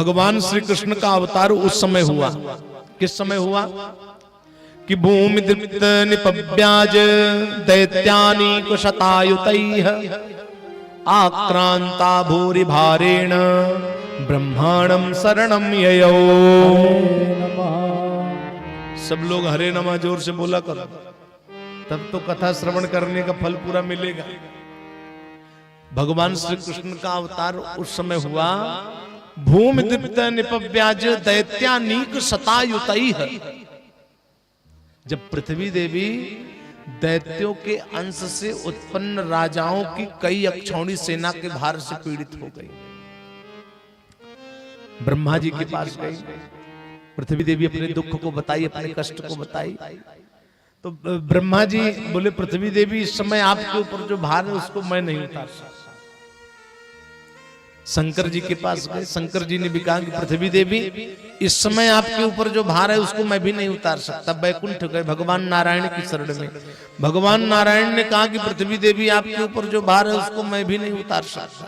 भगवान श्री कृष्ण का अवतार उस समय हुआ। किस समय हुआ कि भूमि दीप्त निपव्याज दैत्यानि कुशतायुतैः आक्रांता भूरि भारेण ब्रह्मांडम शरणम ययौ। सब लोग हरे नमः जोर से बोला करो, तब तो कथा श्रवण करने का फल पूरा मिलेगा। भगवान श्री कृष्ण का अवतार उस समय हुआ भूमि दीप्त निपव्याज दैत्यानीक शतायुतैः। जब पृथ्वी देवी दैत्यों के अंश से उत्पन्न राजाओं की कई अक्षौणी सेना के भार से पीड़ित हो गई, ब्रह्मा जी के पास गई। पृथ्वी देवी अपने दुख को बताई, अपने कष्ट को बताई। तो ब्रह्मा जी बोले पृथ्वी देवी इस समय आपके ऊपर जो भार है उसको मैं नहीं उतार सकता। शंकर जी के पास गए, शंकर जी ने भी कहा कि पृथ्वी देवी इस समय आपके ऊपर जो भार है उसको मैं भी नहीं उतार सकता। बैकुंठ गए भगवान नारायण की शरण में। भगवान नारायण ने कहा कि पृथ्वी देवी आपके ऊपर जो भार है उसको मैं भी नहीं उतार सकता।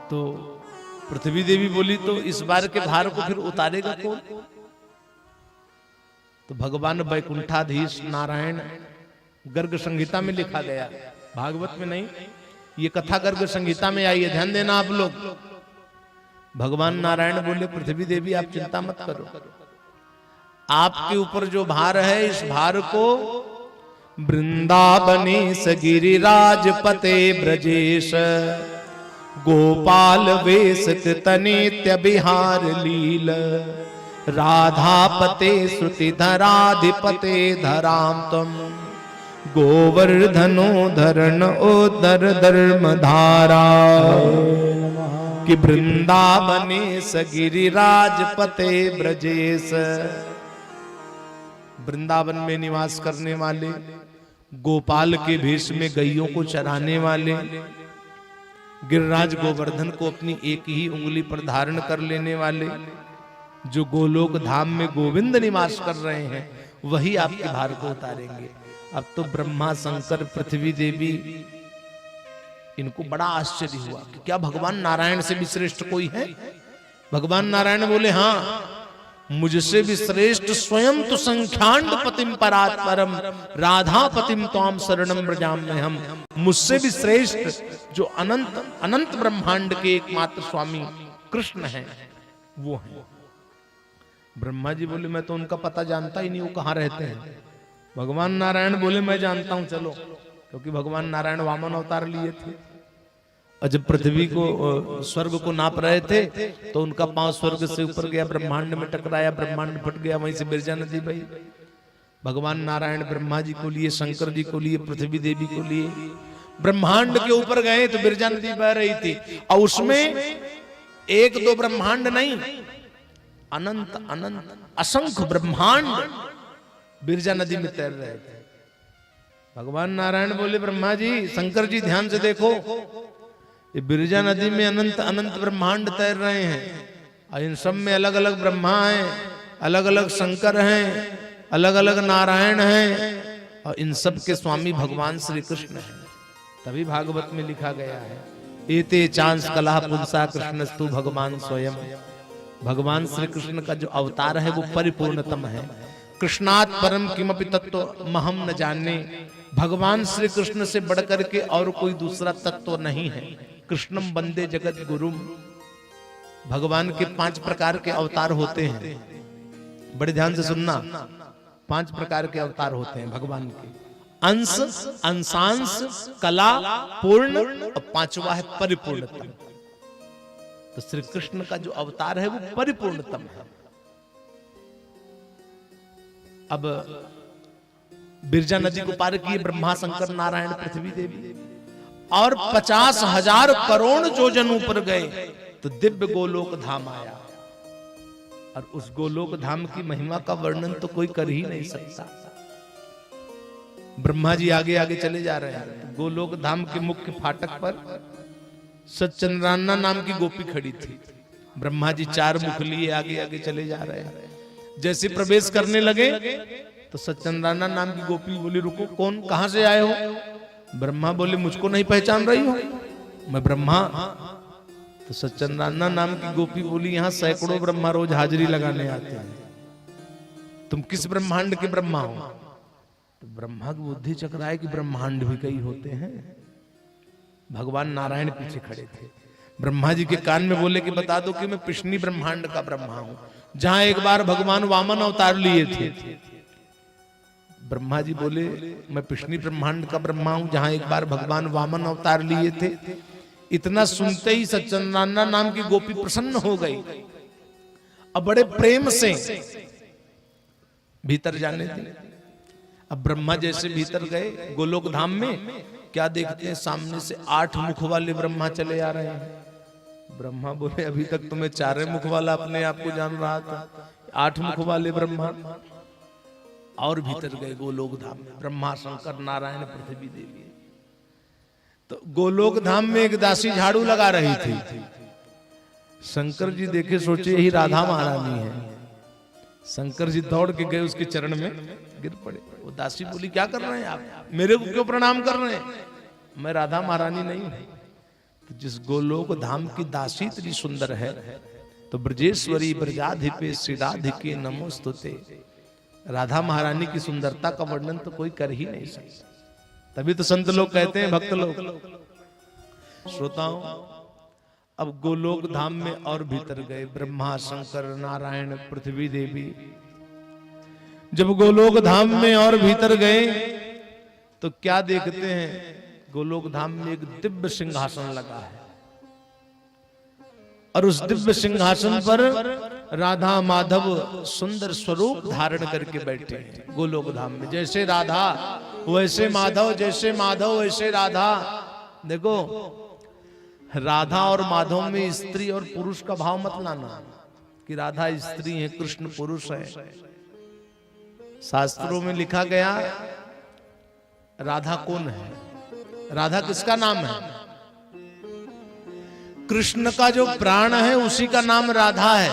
तो पृथ्वी देवी बोली तो इस बार के भार को फिर उतारेगा कौन? तो भगवान बैकुंठाधीश नारायण, गर्ग संहिता में लिखा गया, भागवत में नहीं, ये कथा गर्ग संहिता में आई है, ध्यान देना आप लोग। भगवान नारायण बोले पृथ्वी देवी आप चिंता मत करो, आपके ऊपर जो भार है इस भार को वृंदावनेश गिरिराजपते ब्रजेश गोपाल वेश कृतनेत्य बिहार लील राधापते श्रुतिधराधिपते धराम तम गोवर्धनो धरण ओदर धर्मधारा कि वृंदावनेश गिरिराजपते ब्रजेश। वृंदावन में निवास करने वाले, गोपाल के भेष में गैयों को चराने वाले, गिरिराज गोवर्धन को अपनी एक ही उंगली पर धारण कर लेने वाले, जो गोलोक धाम में गोविंद निवास कर रहे हैं, वही आपके भार को उतारेंगे। अब तो ब्रह्मा शंकर पृथ्वी देवी इनको बड़ा आश्चर्य हुआ कि क्या भगवान नारायण से भी श्रेष्ठ कोई है? भगवान नारायण बोले हाँ, मुझसे भी श्रेष्ठ स्वयं तो संख्याण्ड पतिम परात्परम राधा पतिम त्वाम शरणम व्रजाम्यहम्। मुझसे भी श्रेष्ठ जो अनंत अनंत ब्रह्मांड के एकमात्र स्वामी कृष्ण हैं, वो हैं। ब्रह्मा जी बोले मैं तो उनका पता जानता ही नहीं, वो कहाँ रहते हैं। भगवान नारायण बोले मैं जानता हूं, चलो, क्योंकि भगवान नारायण वामन अवतार लिए थे और जब पृथ्वी को स्वर्ग को नाप रहे थे तो उनका पांव स्वर्ग से ऊपर गया, ब्रह्मांड में टकराया, ब्रह्मांड फट गया, वहीं से बिरजा नदी बही। भगवान नारायण ब्रह्मा जी को लिए, शंकर जी को लिए, पृथ्वी देवी को लिए ब्रह्मांड के ऊपर गए तो बिरजा नदी बह रही थी और उसमें एक दो ब्रह्मांड नहीं, अनंत अनंत असंख्य ब्रह्मांड बिरजा नदी में तैर रहे थे। भगवान नारायण बोले ब्रह्मा जी, शंकर जी ध्यान से देखो, ये बिरजा नदी में अनंत अनंत ब्रह्मांड तैर रहे हैं और इन सब में अलग अलग ब्रह्मा हैं, अलग अलग शंकर हैं, अलग अलग नारायण हैं और इन सब के स्वामी भगवान श्री कृष्ण हैं। तभी भागवत में लिखा गया है एते चांस कला पुंसा कृष्णस्तु भगवान स्वयं। भगवान श्री कृष्ण का जो अवतार है वो परिपूर्णतम है। कृष्णात् परम किमपि तत्व महम न जाने। भगवान श्री कृष्ण से बढ़कर के और कोई दूसरा तत्व नहीं है। कृष्णम वंदे जगत गुरुम। भगवान के 5 प्रकार के अवतार होते हैं, बड़े ध्यान से सुनना। 5 प्रकार के अवतार होते हैं भगवान के, अंश, अंशांश, कला, पूर्ण और 5वां है परिपूर्णतम। तो श्री कृष्ण का जो अवतार है वो परिपूर्णतम है। अब बिरजा नदी को पार किए ब्रह्मा शंकर नारायण पृथ्वी देवी और 50,000 करोड़ योजन ऊपर गए तो दिव्य गोलोक धाम आया। और उस गोलोक धाम की महिमा का वर्णन तो कोई कर ही नहीं सकता। ब्रह्मा जी आगे आगे चले जा रहे हैं। गोलोक धाम के मुख्य फाटक पर सच्चंद्राना नाम की गोपी खड़ी थी। ब्रह्मा जी 4 मुख लिए आगे आगे चले जा रहे हैं। जैसे प्रवेश करने लगे तो सच्चंद्राना नाम की गोपी बोली रुको, कौन, कहां से आए हो? ब्रह्मा बोले मुझको नहीं पहचान रही हो? मैं ब्रह्मा। तो सच्चिदानंद नाम की गोपी बोली, यहाँ सैकड़ों ब्रह्मा रोज हाजिरी लगाने आते हैं, तुम किस ब्रह्मांड के ब्रह्मा हो? तो ब्रह्मा की बुद्धि चकराए कि ब्रह्मांड भी कई होते हैं। भगवान नारायण पीछे खड़े थे, ब्रह्मा जी के कान में बोले कि बता दो कि मैं पिछली ब्रह्मांड का ब्रह्मा हूं, जहां एक बार भगवान वामन अवतार लिए थे। ब्रह्मा जी बोले मैं पिछली ब्रह्मांड का ब्रह्मा हूं, जहां एक बार भगवान वामन अवतार लिए थे। इतना सुनते ही सच्चिदानंद नाम की गोपी प्रसन्न हो गई, अब बड़े प्रेम से भीतर जाने दी। अब ब्रह्मा जैसे भीतर गए गोलोक धाम में, क्या देखते हैं सामने से 8 मुख वाले ब्रह्मा चले आ रहे हैं। ब्रह्मा बोले अभी तक तुम्हें 4 मुख वाला अपने आप को जान रहा था, 8 मुख वाले ब्रह्मा। और भीतर गए गोलोक धाम में, ब्रह्मा शंकर नारायण पृथ्वी देवी। तो गोलोक धाम में एक दासी झाड़ू लगा रही थी। शंकर जी देखे, सोचे यही राधा महारानी है। शंकर जी दौड़ के गए उसके चरण में गिर पड़े। वो दासी बोली क्या कर रहे हैं आप, मेरे को क्यों प्रणाम कर रहे हैं, मैं राधा महारानी नहीं हूं। तो जिस गोलोक धाम की दासी इतनी सुंदर है, तो ब्रजेश्वरी ब्रजाधिपे श्रीराधिके नमोस्तुते, राधा महारानी की सुंदरता का वर्णन तो कोई कर ही नहीं सकता। तभी तो संत लोग कहते हैं, भक्त लोग। श्रोताओं, अब गोलोक धाम में और भीतर गए ब्रह्मा शंकर नारायण पृथ्वी देवी। जब गोलोक धाम में और भीतर गए तो क्या देखते हैं, गोलोक धाम में एक दिव्य सिंहासन लगा है, और उस दिव्य सिंहासन पर राधा माधव सुंदर स्वरूप धारण करके बैठे हैं। गोलोक धाम में जैसे राधा वैसे माधव, जैसे माधव वैसे राधा। देखो, राधा और माधव में स्त्री और पुरुष का भाव मत लाना कि राधा स्त्री है कृष्ण पुरुष है। शास्त्रों में लिखा गया राधा कौन है, राधा किसका नाम है? कृष्ण का जो प्राण है उसी का नाम राधा है।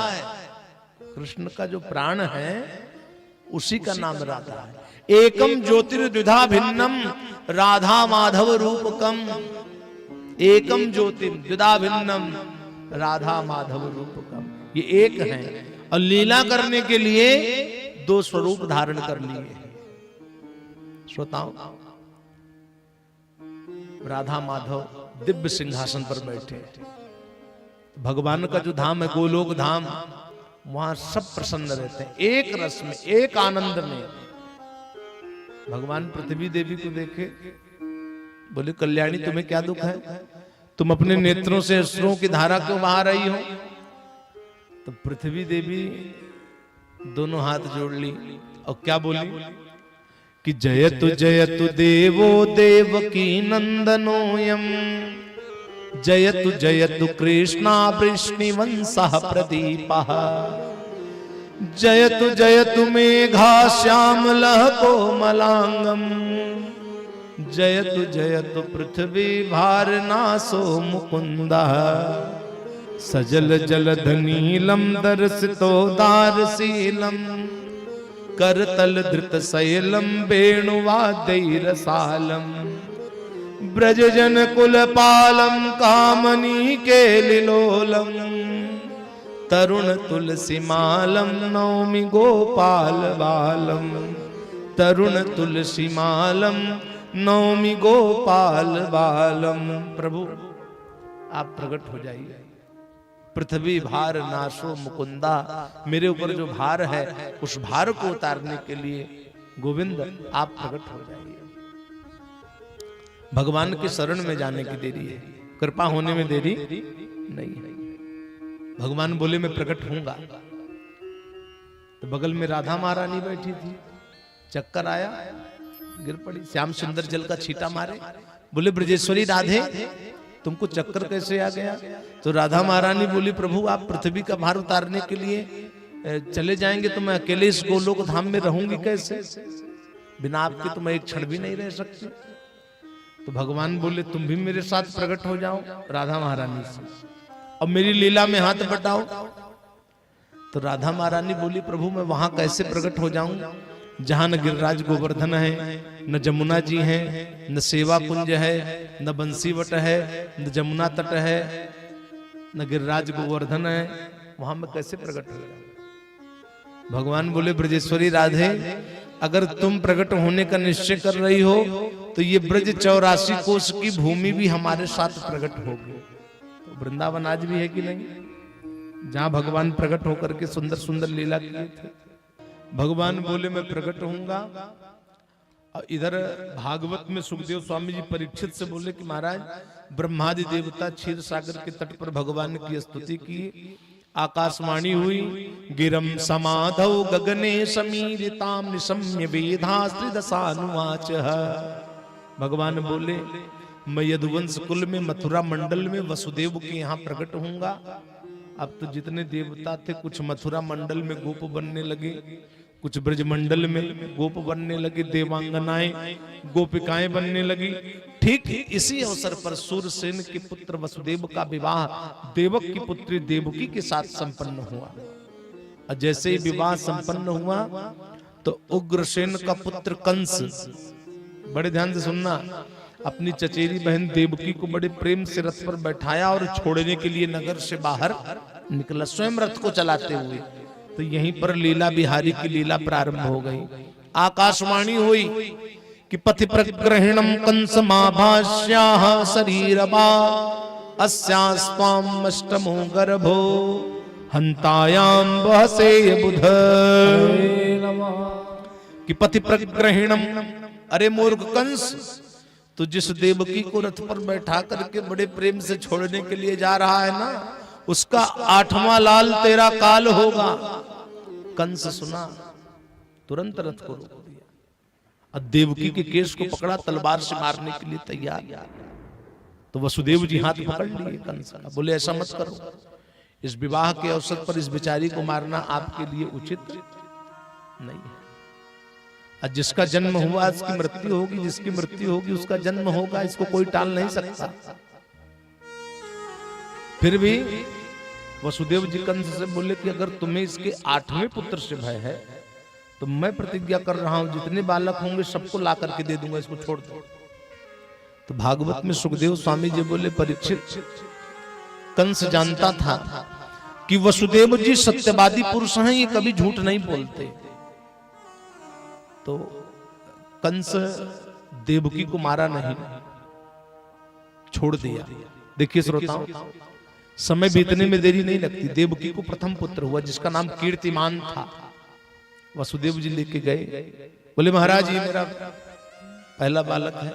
कृष्ण का जो प्राण है उसी का नाम राधा है। एकम ज्योतिर्द्विधा भिन्नम राधा माधव रूपकम, एकम ज्योतिर् द्विधा भिन्नम राधा माधव रूपकम। ये एक है और लीला करने के लिए 2 स्वरूप धारण कर लिए। श्रोताओं, राधा माधव दिव्य सिंहासन पर बैठे। भगवान का जो धाम है गोलोक धाम, वहां सब प्रसन्न रहते हैं, एक रस में, एक आनंद में। भगवान पृथ्वी देवी को देखे, बोले कल्याणी तुम्हें क्या दुख है, तुम अपने नेत्रों से अश्रुओं की धारा क्यों बहा रही हो? तो पृथ्वी देवी दोनों हाथ जोड़ ली और क्या बोली कि जयतु जयतु देवो देवकी नंदनोयम, जयतु जयतु कृष्णा वृष्णिवंशः प्रदीपः, जयतु जयतु मेघा श्यामलः कोमलांगम, जयतु जयतु पृथ्वी भारनासो मुकुंदः, सजल जलधनीलम दर्शितो दारशीलम, करतल धृत शैलम वेणुवाद्यैरसालम, ब्रजजन कुलपालम कामनी के लिलोलम, तरुण तुलसी मालम नौमि गोपाल बालम, तरुण तुलसी मालम नौमि गोपाल बालम। प्रभु आप प्रकट हो जाइए, पृथ्वी भार नाशो मुकुंदा, मेरे ऊपर जो भार है उस भार को उतारने के लिए गोविंद आप प्रकट हो जाइए। भगवान के शरण में जाने की देरी है, कृपा होने में देरी नहीं है। भगवान बोले मैं प्रकट होऊंगा। तो बगल में राधा महारानी बैठी थी, चक्कर आया, गिर पड़ी। श्याम सुंदर जल का छींटा मारे, बोले ब्रजेश्वरी राधे तुमको चक्कर कैसे आ गया? तो राधा महारानी बोली प्रभु आप पृथ्वी का भार उतारने के लिए चले जाएंगे तो मैं अकेले इस गोलोक धाम में रहूंगी कैसे? बिना आपके तो मैं एक क्षण भी नहीं रह सकती। तो भगवान बोले तुम भी मेरे साथ प्रकट हो जाओ राधा महारानी से, अब मेरी लीला में हाथ बटाओ। तो राधा महारानी बोली प्रभु मैं वहां कैसे प्रकट हो जाऊं जहां न गिरिराज गोवर्धन है, न जमुना जी हैं, न सेवा कुंज है, न बंसीवट है, न जमुना तट है, न गिरिराज गोवर्धन है, वहां में कैसे प्रकट होगा? भगवान बोले ब्रजेश्वरी राधे, अगर तुम प्रकट होने का निश्चय कर रही हो तो ये ब्रज 84 कोस की भूमि भी हमारे साथ प्रकट होगी। तो वृंदावन आज भी है कि नहीं, जहां भगवान प्रकट होकर के सुंदर सुंदर लीला किए थे। भगवान बोले मैं प्रकट होऊंगा। और इधर भागवत में सुखदेव स्वामी जी परीक्षित से बोले कि महाराज ब्रह्मादि देवता क्षीर सागर के तट पर भगवान की स्तुति की, आकाशवाणी हुई, गिरम समाधौ गगने समीरिताम निशम्य वेदास्त्रिदशानुवाच। भगवान बोले मैं यदुवंश कुल में मथुरा मंडल में वसुदेव के यहाँ प्रकट होऊंगा। अब तो जितने देवता थे कुछ मथुरा मंडल में गोप बनने लगे, कुछ ब्रज मंडल में गोप बनने लगे, देवांगनाएं गोपिकाएं बनने लगी। ठीक इसी अवसर पर सूरसेन के पुत्र वसुदेव का विवाह देवक की पुत्री देवकी के साथ संपन्न हुआ। और जैसे ही विवाह संपन्न हुआ तो उग्रसेन का पुत्र कंस, बड़े ध्यान से सुनना, अपनी चचेरी बहन देवकी को बड़े प्रेम से रथ पर बैठाया और छोड़ने के लिए नगर से बाहर निकला, स्वयं रथ को चलाते हुए। तो यहीं पर लीला बिहारी की लीला प्रारंभ हो गई। आकाशवाणी हुई कि पथि प्रग्रहिणम कंसमाभास्याः शरीरवा अस्यास्त्वाम अष्टमो गर्भो हंतायाम बहसे बुध। कि पथि प्रग्रहिणम, अरे मूर्ख कंस, तो जिस देवकी को रथ पर बैठा करके बड़े प्रेम से छोड़ने के लिए जा रहा है ना, उसका 8वां लाल तेरा काल होगा। कंस सुना, तुरंत रथ को रोक दिया और देवकी के केश को पकड़ा, तलवार से मारने के लिए तैयार। तो वसुदेव जी हाथ पकड़ लिए कंस का, बोले ऐसा मत करो, इस विवाह के अवसर पर इस बेचारी को मारना आपके लिए उचित नहीं है। और जिसका जन्म हुआ उसकी मृत्यु होगी, जिसकी मृत्यु होगी उसका जन्म होगा, इसको कोई टाल नहीं सकता। फिर भी वसुदेव जी कंस से बोले कि अगर तुम्हें इसके 8वें पुत्र से भय है तो मैं प्रतिज्ञा कर रहा हूं जितने बालक होंगे सबको ला करके दे दूंगा, इसको छोड़ दो। तो भागवत में सुखदेव स्वामी जी बोले परीक्षित, कंस जानता था कि वसुदेव जी सत्यवादी पुरुष हैं, ये कभी झूठ नहीं बोलते। तो कंस देवकी को मारा नहीं, छोड़ दिया। देखिए श्रोताओं, समय बीतने में देरी नहीं लगती। देवकी को प्रथम पुत्र हुआ जिसका नाम कीर्तिमान था। वसुदेव जी लेके गए, बोले महाराज ये मेरा पहला बालक है।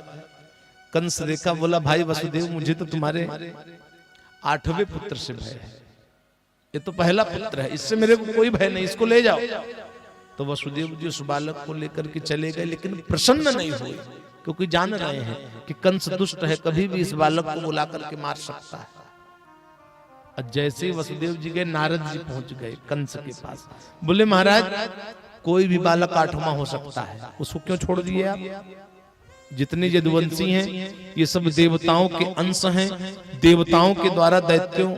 कंस देखा, बोला भाई वसुदेव मुझे तो तुम्हारे 8वें पुत्र से भय है, ये तो पहला पुत्र है, इससे मेरे को कोई भय नहीं, इसको ले जाओ। तो वसुदेव जी उस बालक को लेकर के चले गए, लेकिन प्रसन्न नहीं हुए, क्योंकि जान रहे हैं कि कंस दुष्ट है, कभी भी इस बालक को बुला करके मार सकता है। और जैसे ही वसुदेव जी गए, नारद जी पहुंच गए कंस के पास, बोले महाराज कोई भी बालक 8वां हो सकता है, उसको क्यों छोड़ दिए आप? जितने यदुवंशी हैं ये सब देवताओं के अंश हैं, देवताओं के द्वारा दैत्यों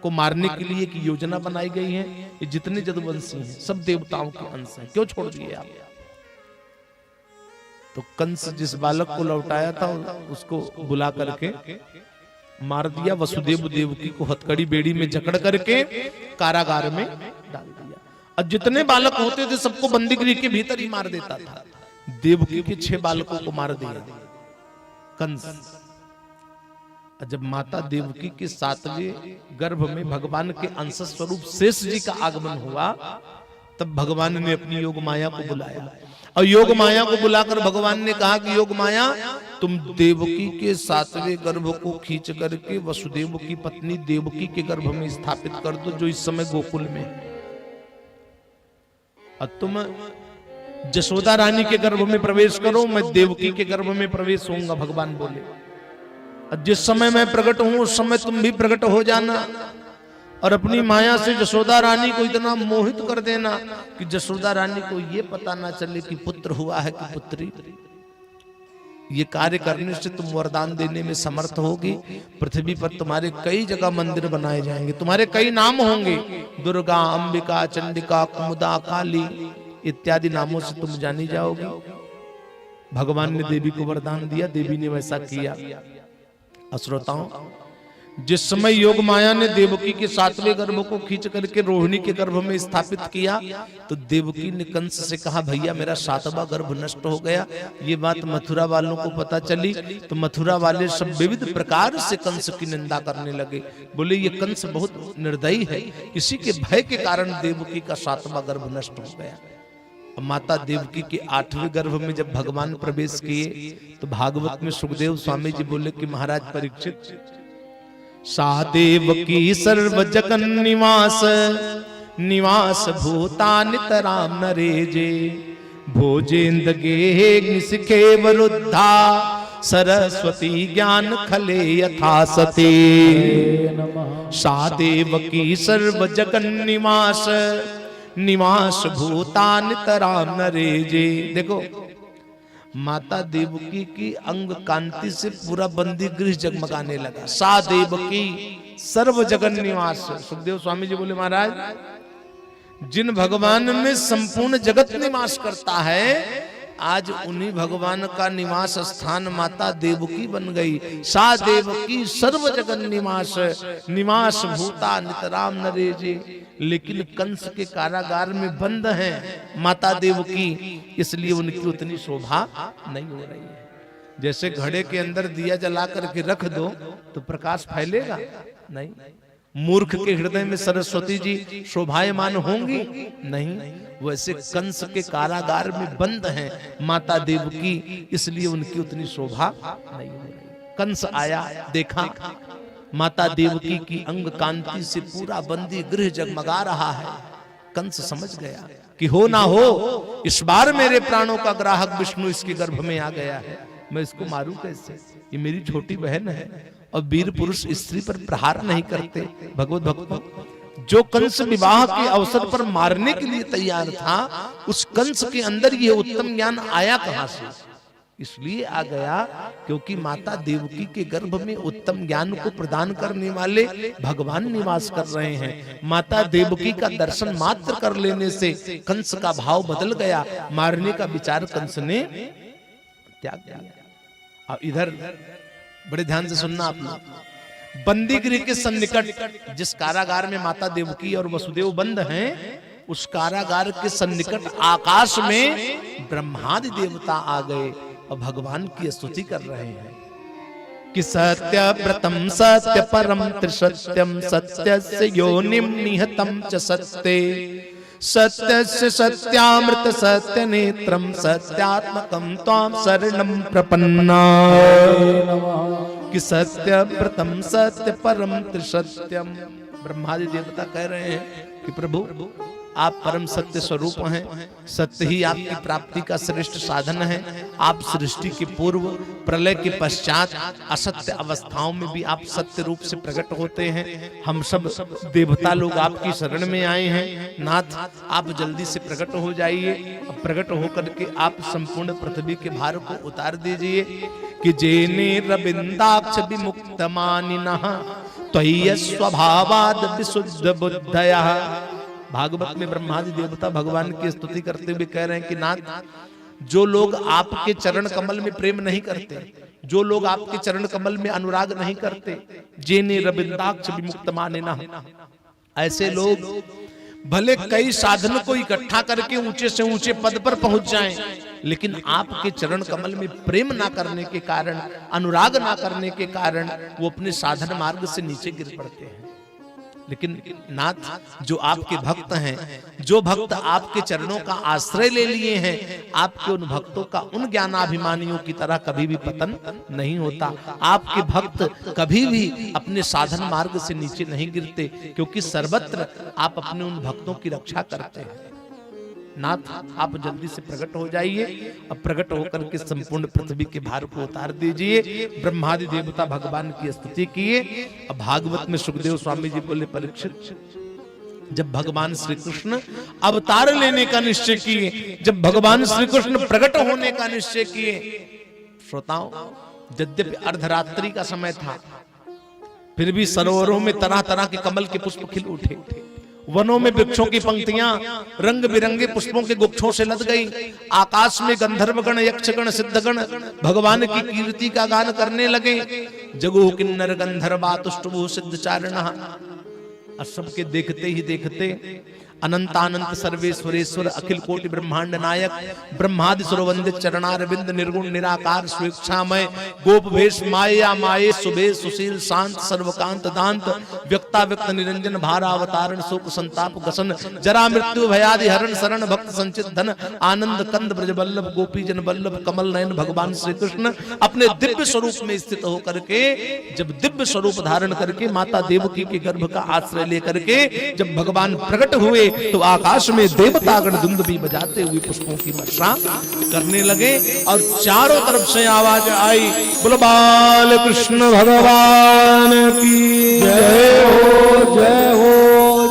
को मारने के लिए एक योजना बनाई गई है। ये जितने यदुवंशी हैं सब देवताओं के अंश हैं, क्यों छोड़ दिए आप? तो कंस जिस बालक को लौटाया था उसको बुला करके मार दिया। वसुदेव देवकी को हथकड़ी बेड़ी में जकड़ करके कारागार में डाल दिया। और जितने बालक होते थे सबको बंदी गृह के भीतर ही मार देता था। देवकी के 6 बालकों को मार दिया कंस। जब माता देवकी के 7वें गर्भ में भगवान के अंश स्वरूप शेष जी का आगमन हुआ, तब भगवान ने अपनी योग माया को बुलाया। और योग माया को बुलाकर भगवान ने कहा कि योग माया तुम देवकी के 7वें गर्भ को खींच करके वसुदेव की पत्नी देवकी के गर्भ में स्थापित कर दो, जो इस समय गोकुल में है। और तुम जशोदा रानी के गर्भ में प्रवेश करो, मैं देवकी के गर्भ में प्रवेश होऊंगा, भगवान बोले। और जिस समय मैं प्रकट हूं उस समय तुम भी प्रकट हो जाना और अपनी माया से जशोदा रानी को इतना मोहित कर देना कि जशोदा रानी को यह पता ना चले कि पुत्र हुआ है कि पुत्री। ये कार्य करने से तुम वरदान देने में समर्थ होगी। पृथ्वी पर तुम्हारे कई जगह मंदिर बनाए जाएंगे, तुम्हारे कई नाम होंगे, दुर्गा, अंबिका, चंडिका, कुमुदा, काली इत्यादि नामों से तुम जानी जाओगी। भगवान ने देवी को वरदान दिया, देवी ने वैसा किया। श्रोताओं, जिस समय योग माया ने देवकी के 7वें गर्भ को खींच करके रोहिणी के गर्भ में स्थापित किया, तो देवकी ने कंस से कहा, भैया मेरा 7वां गर्भ नष्ट हो गया। ये बात मथुरा वालों को पता चली तो मथुरा वाले सब विविध प्रकार से कंस की निंदा करने लगे। बोले ये कंस बहुत निर्दयी है, इसी के भय के कारण देवकी का 7वां गर्भ नष्ट हो गया। माता देवकी के 8वें गर्भ में जब भगवान प्रवेश किए तो भागवत में सुखदेव स्वामी जी बोले कि महाराज परीक्षित, सा देवकी सर्व जगन निवास, निवास भूतानितराम नरेजे, भोजेन्द्र गे सिखे वरुद्धा, सरस्वती ज्ञान खले यथा सते। सा देवकी सर्व जगन निवास, निवास भूतानितराम नरेजे। देखो, माता देवकी की अंग कांति से पूरा बंदी गृह जगमगाने लगा। सा देवकी सर्व जगन निवास। सुखदेव स्वामी जी बोले महाराज, जिन भगवान में संपूर्ण जगत निवास करता है, आज उन्हीं भगवान का निवास स्थान माता देवकी बन गई। सा देवकी सर्व जगन निवास, निवास भूता नितराम नरेजे। लेकिन कंस के कारागार में बंद हैं माता देवकी, इसलिए उनकी उतनी शोभा नहीं हो रही है। जैसे घड़े के अंदर दिया जला करके रख दो तो प्रकाश फैलेगा नहीं। मूर्ख के हृदय में सरस्वती जी शोभायमान होंगी नहीं। वैसे कंस के कारागार में बंद हैं माता देवकी, इसलिए उनकी उतनी शोभा नहीं हो रही। कंस आया, देखा माता देवकी की अंग कांति से पूरा बंदी गृह जगमगा रहा है। कंस समझ गया कि हो ना हो, इस बार मेरे प्राणों का ग्राहक विष्णु इसके गर्भ में आ गया है, मैं इसको मारूं कैसे? ये मेरी छोटी बहन है और वीर पुरुष स्त्री पर प्रहार नहीं करते। भगवत भक्तों, जो कंस विवाह के अवसर पर मारने के लिए तैयार था, उस कंस के अंदर ये उत्तम ज्ञान आया कहां से? इसलिए आ गया क्योंकि माता देवकी के गर्भ में उत्तम ज्ञान को प्रदान करने वाले भगवान निवास कर रहे हैं। माता देवकी का दर्शन मात्र कर लेने से कंस का भाव बदल गया, मारने का विचार कंस ने त्याग दिया। अब इधर बड़े ध्यान से सुनना आप लोग, बंदी गृह के सन्निकट जिस कारागार में माता देवकी और वसुदेव बंद हैं, उस कारागार के सन्निकट आकाश में ब्रह्मादि देवता आ गए और भगवान की स्तुति कर रहे हैं कि सत्य व्रतम सत्य परम त्रिसत्यम, सत्यस्य योनिम निहतम च सत्ते, सत्यस्य सत्यामृत सत्य नेत्रम, सत्यात्मकम त्वाम शरणं प्रपन्ना। कि सत्य व्रतम सत्य परम त्रिसत्यम। ब्रह्मादि देवता कह रहे हैं कि प्रभु आप परम सत्य स्वरूप हैं, सत्य ही आपकी प्राप्ति का श्रेष्ठ साधन है। आप सृष्टि के पूर्व, प्रलय के पश्चात, असत्य अवस्थाओं में भी आप सत्य रूप से प्रकट होते हैं। हम सब देवता लोग आपकी शरण में आए हैं। नाथ, आप जल्दी से प्रकट हो जाइए। प्रकट होकर के आप संपूर्ण पृथ्वी के भार को उतार दीजिए। कि जेने रविंदाक्ष विमुक्त मानिनः, त्वय्य स्वभावाद विशुद्ध बुद्धयः। भागवत में ब्रह्मादि देवता भगवान की स्तुति करते हुए कह रहे हैं कि नाथ, जो लोग आपके चरण कमल में प्रेम नहीं करते, जो लोग आपके चरण कमल में अनुराग नहीं करते, जेने रविंदाक्ष विमुक्त मानिनः, ऐसे लोग भले कई साधन को इकट्ठा करके ऊंचे से ऊंचे पद पर पहुंच जाएं, लेकिन आपके चरण कमल में प्रेम ना करने के कारण, अनुराग ना करने के कारण वो अपने साधन मार्ग से नीचे गिर पड़ते हैं। लेकिन नाथ, जो आपके भक्त हैं, जो भक्त आपके चरणों का आश्रय ले लिए हैं, आपके उन भक्तों का उन ज्ञानाभिमानियों की तरह कभी भी पतन नहीं होता। आपके भक्त कभी भी अपने साधन मार्ग से नीचे नहीं गिरते, क्योंकि सर्वत्र आप अपने उन भक्तों की रक्षा करते हैं। नाथ, आप जल्दी से प्रकट हो जाइए। अब प्रकट होकर के संपूर्ण पृथ्वी के भार को उतार दीजिए। ब्रह्मादि देवता भगवान की स्तुति किए। अब भागवत में सुखदेव स्वामी जी बोले, परीक्षित, जब भगवान श्री कृष्ण अवतार लेने का निश्चय किए, जब भगवान श्री कृष्ण प्रकट होने का निश्चय किए, श्रोताओं, यद्यपि अर्धरात्रि का समय था, फिर भी सरोवरों में तरह तरह के कमल के पुष्प खिल उठे वनों में वृक्षों की पंक्तियां रंग बिरंगे पुष्पों के गुच्छों से लद गई। आकाश में गंधर्वगण, यक्षगण, सिद्धगण भगवान की कीर्ति का गान करने लगे। जगो किन्नर गंधर्वा तुष्टभू सिद्ध चारणः। और सबके देखते ही देखते अनंतानंत सर्वेश्वरेश्वर अखिल कोटि ब्रह्मांड नायक ब्रह्मादि सुरवंदित चरणारविंद निर्गुण निराकार स्वेच्छामय गोप भेष माया माये सुबेश सुशील शांत सर्वकांत दांत व्यक्ता व्यक्त निरंजन भार अवतारण शोक संताप गसन जरा मृत्यु भयादि हरण शरण भक्त संचित धन आनंद कंद ब्रज बल्लभ गोपी जन बल्लभ कमल नयन भगवान श्री कृष्ण अपने दिव्य स्वरूप में स्थित होकर के जब दिव्य स्वरूप धारण करके माता देवकी के गर्भ का आश्रय लेकर के जब भगवान प्रकट हुए तो आकाश में देवतागण दुंदुभी बजाते हुए पुष्पों की वर्षा करने लगे और चारों तरफ से आवाज आई, बोलो बाल कृष्ण भगवान की जय हो जय हो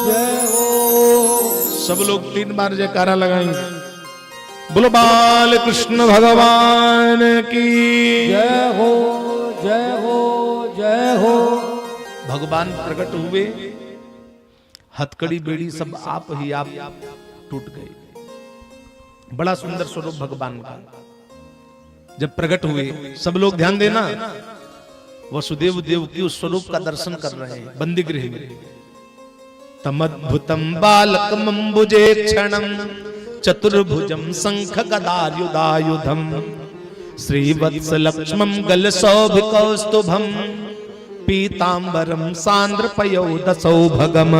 जय हो। सब लोग 3 बार जयकारा लगाएंगे, बोलो बाल कृष्ण भगवान की जय हो जय हो जय हो। भगवान प्रकट हुए, हथकड़ी बेड़ी सब आप ही आप टूट गई। बड़ा सुंदर स्वरूप भगवान का जब प्रकट हुए, सब लोग ध्यान देना, वसुदेव देव की उस स्वरूप का दर्शन कर रहे हैं बंदी गृह में। तमद्भुतम बालकमंबुजे क्षणम चतुर्भुजम शंख गदायुधायुधम श्रीवत्स लक्ष्मम गल सौभिकौस्तुभम पीतांबरम सांद्र पयोदसौभगम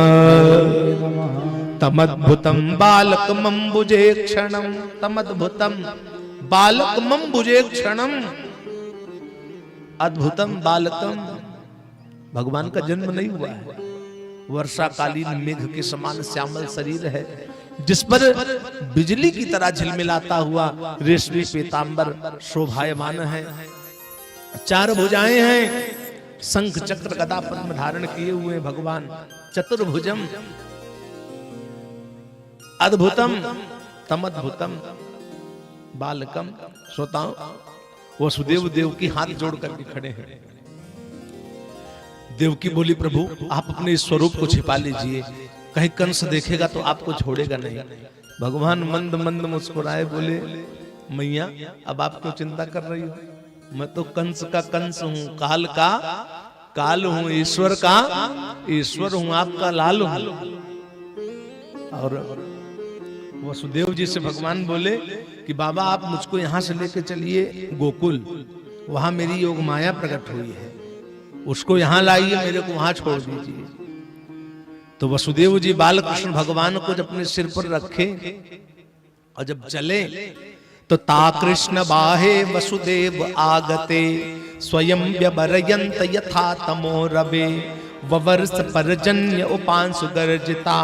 तमद्भुतम बालकमंबुजे क्षणम। तमद्भुतम बालकमंबुजे क्षणम, अद्भुतम बालकम। भगवान का जन्म नहीं हुआ है, वर्षाकालीन मेघ के समान श्यामल शरीर है जिस पर बिजली की तरह झिलमिलाता हुआ रेशमी पीतांबर शोभायमान है। 4 भुजाएं हैं, शंख चक्र गदा पद्म धारण किए हुए भगवान। चतुर्भुजम अद्भुतम तमद्भुतम बालकम। श्रोताओं, वसुदेव देव की हाथ जोड़ करके खड़े हैं। देवकी बोली, प्रभु आप अपने स्वरूप को छिपा लीजिए, कहीं कंस देखेगा तो आपको छोड़ेगा नहीं। भगवान मंद मंद मुस्कुराए, बोले मैया अब आप क्यों चिंता कर रही हो, मैं तो कंस का कंस हूँ, काल का काल हूँ, ईश्वर का ईश्वर हूँ, आपका लाल हूँ। और वसुदेव जी से भगवान बोले कि बाबा आप मुझको यहाँ से लेके चलिए गोकुल, वहां मेरी योग माया प्रकट हुई है, उसको यहाँ लाइए, मेरे को वहां छोड़ दीजिए। तो वसुदेव जी बालकृष्ण भगवान को जब अपने सिर पर रखे और जब चले तो ता कृष्ण बाहे वसुदेव आगते स्वयं व्यवरयंत यथा तमो रवे ववर्ष परजन्य उपांशु गर्जिता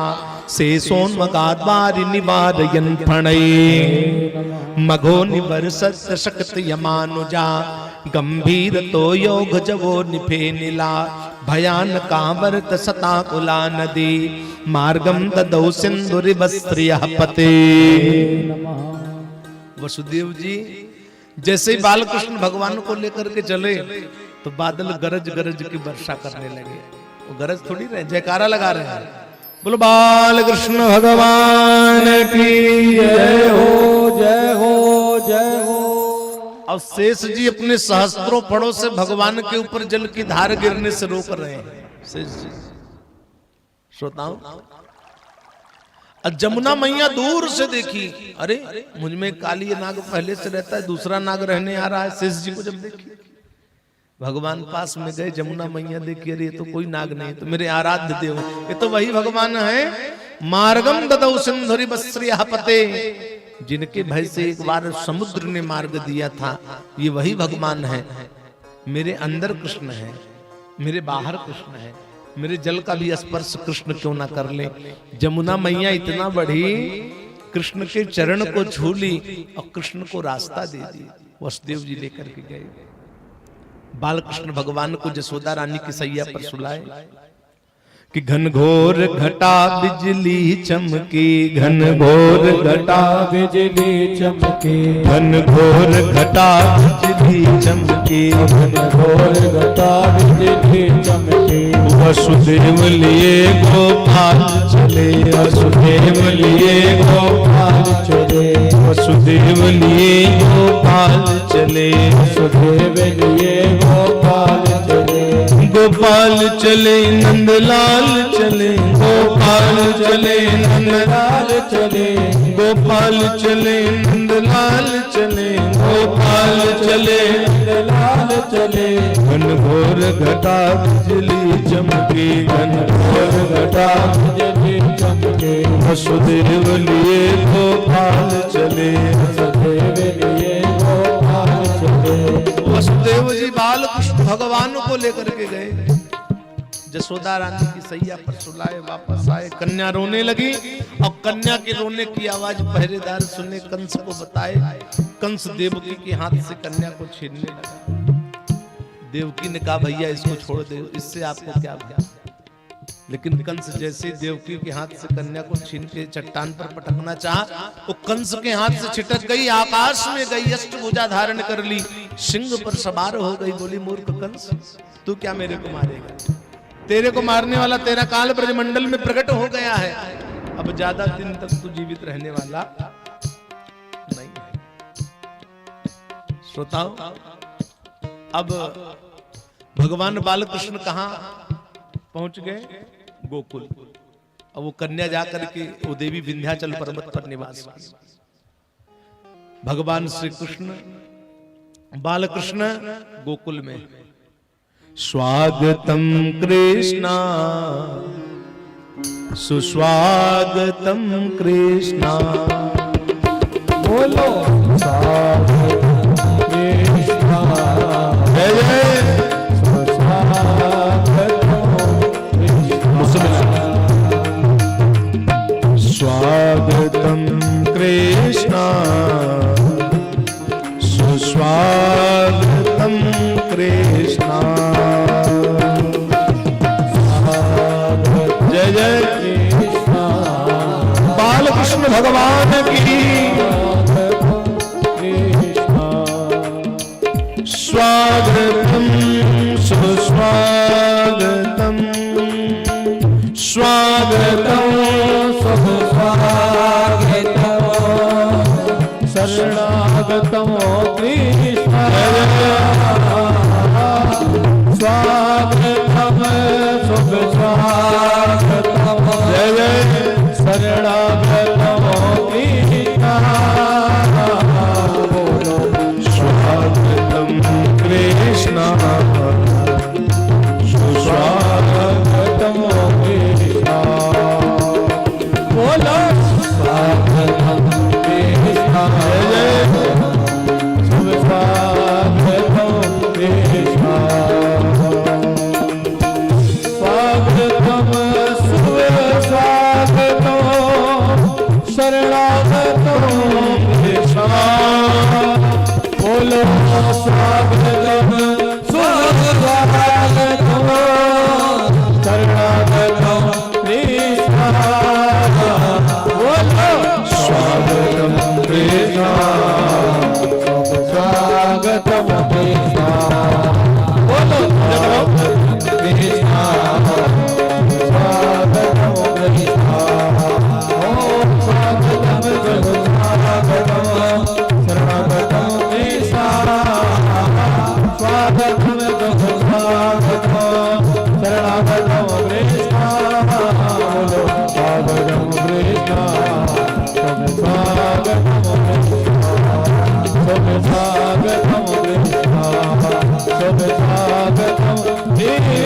शेषोन्मगाद्वारि निवारयन् प्रणये मघो निवर्षत् शक्ति यमानुजा गंभीर तो योग जवो निफे नीला भयानकावर्त सताकुला नदी मार्गम ददौ सिंधुरिवस्त्रियः पते। वसुदेव जी जैसे ही बालकृष्ण भगवान को लेकर के चले तो बादल गरज गरज की वर्षा करने लगे। वो गरज थोड़ी रहे, जयकारा लगा रहे हैं, बोलो बालकृष्ण भगवान की जय हो जय हो जय हो। और शेष जी अपने सहस्त्रों फड़ों से भगवान के ऊपर जल की धार गिरने से रोक रहे हैं। शेष जी, श्रोताओं, जमुना मैया दूर से देखी, अरे मुझ में काली नाग पहले से रहता है, दूसरा नाग रहने आ रहा है। शेष जी को जब देखी, भगवान पास में गए, जमुना मैया देखी, अरे ये तो कोई नाग नहीं, तो मेरे आराध्य देव, ये तो वही भगवान है। मार्गम ददौ सिंधुरिवस्त्रियः पते, जिनके भय से एक बार समुद्र ने मार्ग दिया था, ये वही भगवान है। मेरे अंदर कृष्ण है, मेरे बाहर कृष्ण है, मेरे जल का भी स्पर्श कृष्ण क्यों ना कर ले। जमुना मैया इतना बढ़ी, कृष्ण के चरण को छू ली और कृष्ण को रास्ता दे दी। वसुदेव जी लेकर के गए, बालकृष्ण भगवान को जसोदा रानी की सैया पर सुलाए। कि घनघोर घटा बिजली चमकी, घनघोर घटा बिजली चमके, घनघोर घटा बिजली चमकी, घनघोर घटा बिजली चमके। वसुदेव लिए गोपाल चले, वसुदेव लिए गोपाल चले, वसुदेव लिए गोपाल चले, वसुदेव लिए गोपाल चले। गोपाल चले नंदलाल चले, गोपाल चले नंदलाल चले, गोपाल चले नंदलाल चले, गोपाल चले नंदलाल चले। घनघोर घटा बिजली चमकी, घनघोर घटा बिजली चमके, वसुदेव लिए गोपाल चले, वसुदेव लिए गोपाल चले। वसुदेव जी बाल कृष्ण भगवान को लेकर के गए, जसोदा रानी की सैया पर सुलाए वापस आए। कन्या रोने लगी और कन्या के रोने की आवाज पहरेदार सुने, कंस को बताए। कंस देवकी के हाथ से कन्या को छीनने लगा। देवकी ने कहा भैया इसको छोड़ दे, इससे आपको क्या भया। लेकिन कंस जैसे देवकी के हाथ से कन्या को छीन के चट्टान पर पटकना चाहा, वो कंस के हाथ से छिटक गई, आकाश में गई, अष्टभुजा धारण कर ली, सिंह पर सवार हो गई। बोली मूर्ख कंस, तू क्या मेरे को मारेगा? तेरे को मारने वाला तेरा काल ब्रजमंडल में प्रकट हो गया है, अब ज्यादा दिन तक तू जीवित रहने वाला नहीं है। श्रोताओ, अब भगवान बालकृष्ण कहां पहुंच गए? गोकुल। अब वो कन्या जाकर के वो देवी विंध्याचल पर्वत पर निवास की। भगवान श्री कृष्ण बालकृष्ण गोकुल में। स्वागतम कृष्णा सुस्वागतम कृष्णा, बोलो स्वागतम कृष्णा, जय जय स्वागतम कृष्णा सुस्वागतम कृष्णा। जय जय कृष्णा, बालकृष्ण भगवान की। स्वागतम सुस्वागतम, स्वागतम सुस्वागतम, शरणागतम कृष्ण। स्वागतम सुस्वागतम, जय जय शरणागतम कृष्ण। बोलो स्वागतम कृष्ण स्वागतम कृष्ण। बोलो स्वागतम कृष्ण, स्वागतम कृष्ण। स्वागतम सुस्वागतम, शरणागतम कृष्ण। बोलो स्वागतम सुस्वागतम, शरणागतम कृष्ण। बोलो स्वागतम कृष्ण स्वागतम कृष्ण। बोलो कृष्ण, स्वागतम कृष्ण। ओम स्वागतम स्वागतम, शरणागतम कृष्ण। स्वागतम स्वागतम, शरणागतम कृष्ण। बोलो स्वागतम कृष्ण, स्वागतम स्वागतम कृष्ण, स्वागतम कृष्ण।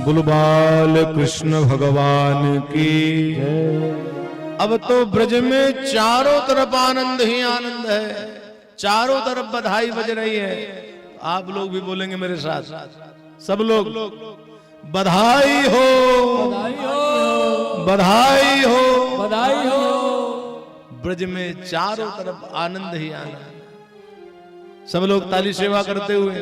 बुलबाल कृष्ण भगवान की। अब तो ब्रज में चारों तरफ आनंद ही आनंद है, चारों तरफ बधाई बज रही है। आप लोग भी बोलेंगे मेरे साथ, सब लोग बधाई हो, बधाई हो, बधाई हो, बधाई हो। ब्रज में चारों तरफ आनंद ही आनंद। सब लोग ताली सेवा करते हुए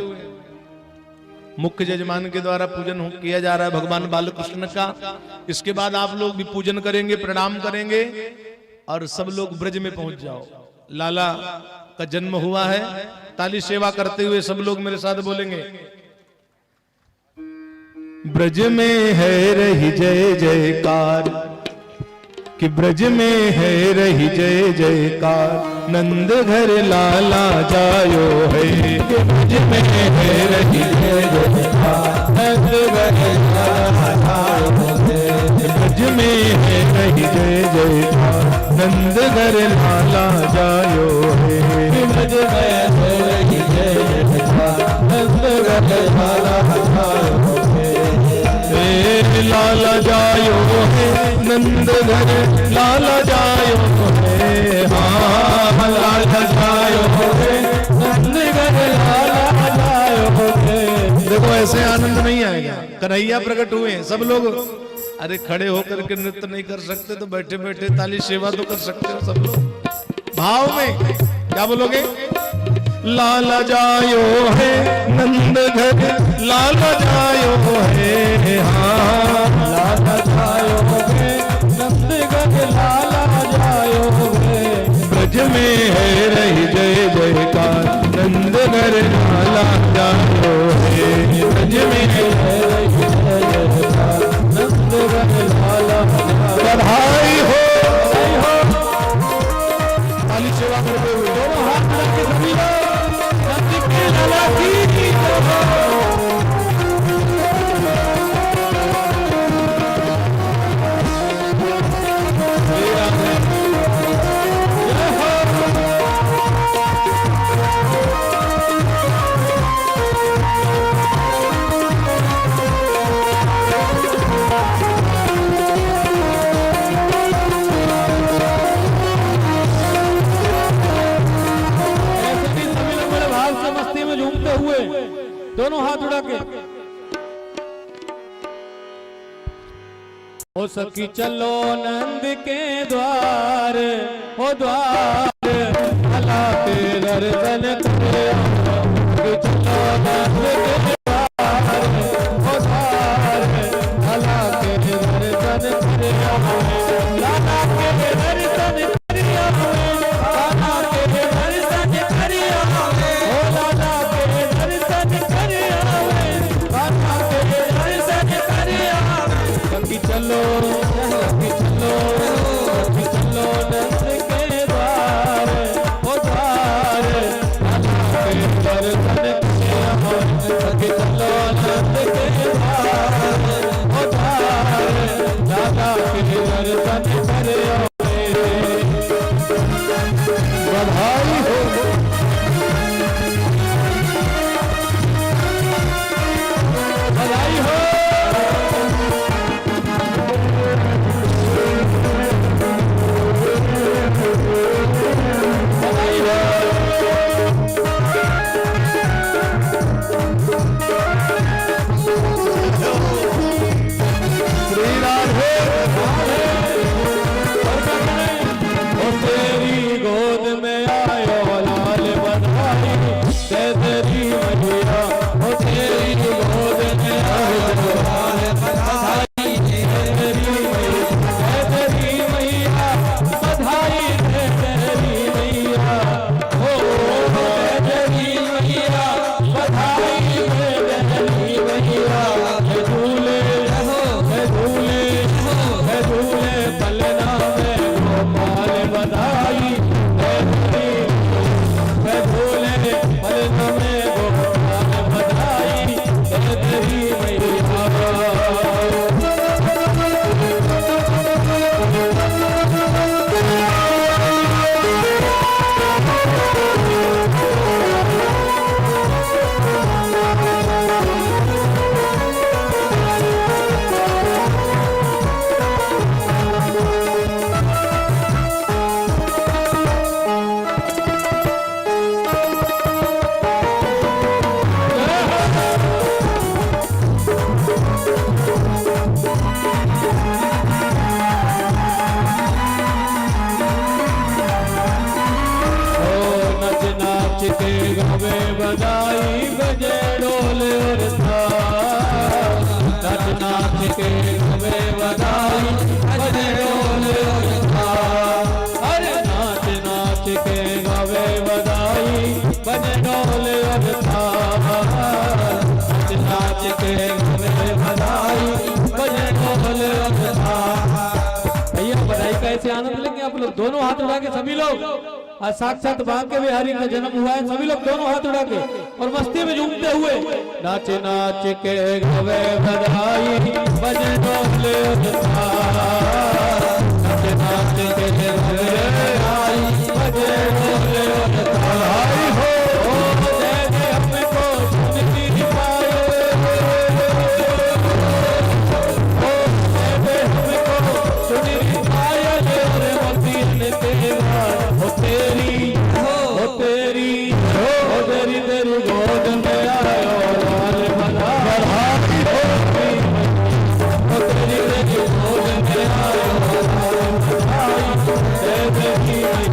मुख्य यजमान के द्वारा पूजन किया जा रहा है भगवान बालकृष्ण का। इसके बाद आप लोग भी पूजन करेंगे, प्रणाम करेंगे और सब लोग ब्रज में पहुंच जाओ। लाला का जन्म हुआ है। ताली सेवा करते हुए सब लोग मेरे साथ बोलेंगे, ब्रज में है रही जय जयकार, कि ब्रज में है रही जय जयकार, नंद घर लाला जायो है। ब्रज में है रही जय जयकार, नंद घर लाला जायो है। ब्रज में है रही जय जयकार, नंद घर लाला जायो है। ब्रज में है रही जय जयकार, नंद घर लाला जायो है। लाला जायो है नंद घर लाला जायो है। हाँ लाला जायो है नंद घर लाला जायो है। देखो ऐसे आनंद नहीं आएगा। कन्हैया प्रकट हुए सब लोग, अरे खड़े होकर के नृत्य नहीं कर सकते तो बैठे बैठे ताली सेवा तो कर सकते हो सब लोग। भाव में क्या बोलोगे? लाला जायो है नंद घर लाला जायो है। हाँ लाला जायो है नंद घर लाला जायो है। ब्रज में है रही जय जयकार, नंद घर लाला जायो है। ब्रज में है रही जय जयकार, नंद घर लाला बधाई हो। ताली सेवा करते हुए दोनों हाथ रख के सभी लोग लाला की दोनों हाथ उड़ा के ओ सखी चलो नंद के द्वार, ओ द्वार भला के दर्शन करे। चलो नंद के द्वार, ओ द्वार भला के दर्शन करे। लाला के दर्शन करे, लाला के दर्शन करे, ओ लाला के दर्शन करे, लाला के दर्शन करे। सखी चलो सखी चलो सखी चलो नंद के द्वार, ओ द्वार लाला के दर्शन करे। सखी चलो नंद के द्वार, ओ द्वार लाला के दर्शन करे। बधाई हो बधाई हो। नाच के गवे बधाई बजे ढोल और थाल। अरे नाच नाच के गवे बधाई बजे ढोल और थाल। नाच नाच के गवे बधाई बजे ढोल और थाल। भैया बधाई का ऐसे आनंद लेंगे आप लोग, दोनों हाथ उठा के सभी लोग। आज साक्षात बांके बिहारी का जन्म हुआ है, सभी लोग दोनों हाथ उठा के और मस्ती में झूमते हुए नाच नाच के गवे बधाई बजे ढोल और थाल। नाच नाच के गवे बधाई बजे ढोल और थाल। हो जय जय हमको सुनती पाए, हो जय जय हमको सुनती पाए रे मोती तेरा हो तेरी हो तेरी हो तेरी तेरी गोद में आयो लाल बधाई हो तेरी तेरी गोद में आयो लाल बधाई जय जय मैया।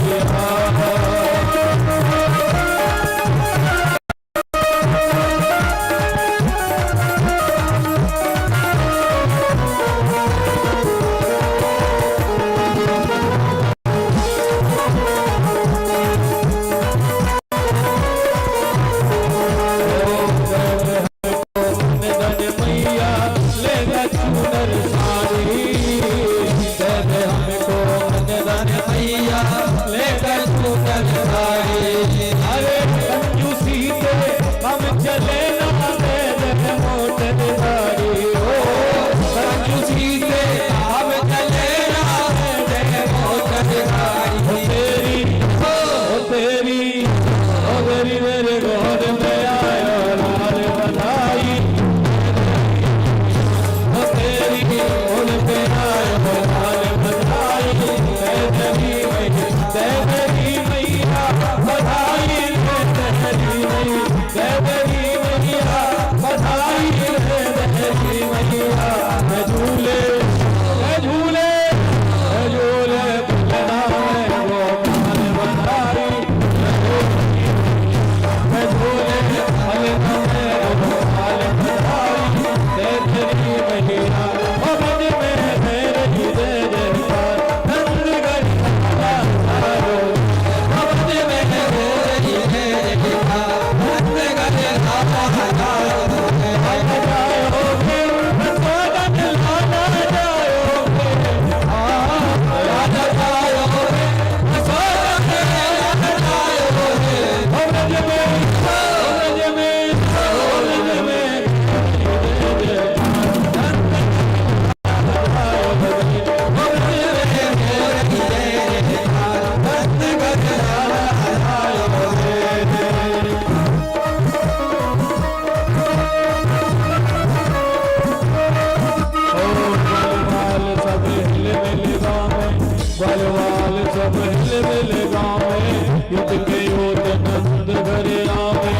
बलवाल सब हिल मिल गावे, युद्ध के योद्ध नंद घरे आवे।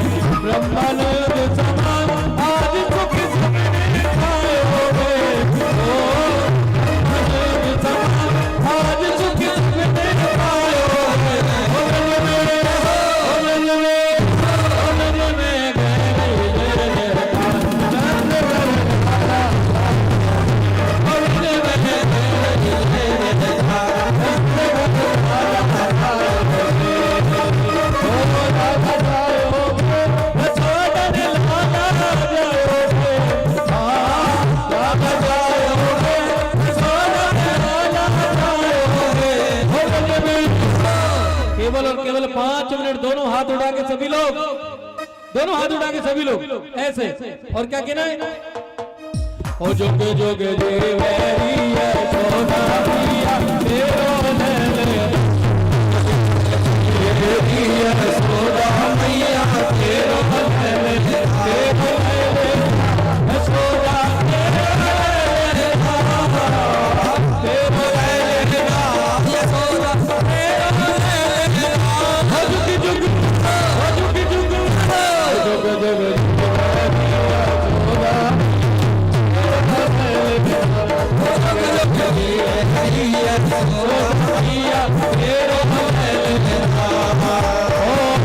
ब्रह्मानंद समान आज सुख सबने पाए होवे, ब्रह्मानंद समान आज सुख सबने पाए होवे। ओनल में गए नंद केवल और केवल 5 मिनट दोनों हाथ उठा के सभी लोग, दोनों हाथ उठा के सभी लोग ऐसे। और क्या कहना है? ओ जोगे जोगे देवरिया सोना पिया तेरो नैन, देवरिया सोना मैया तेरो नैन, तेरो नैन सोना तेरो नैन सोना तेरो नैन। जुग जुग जुग जुग जुग जुग Oh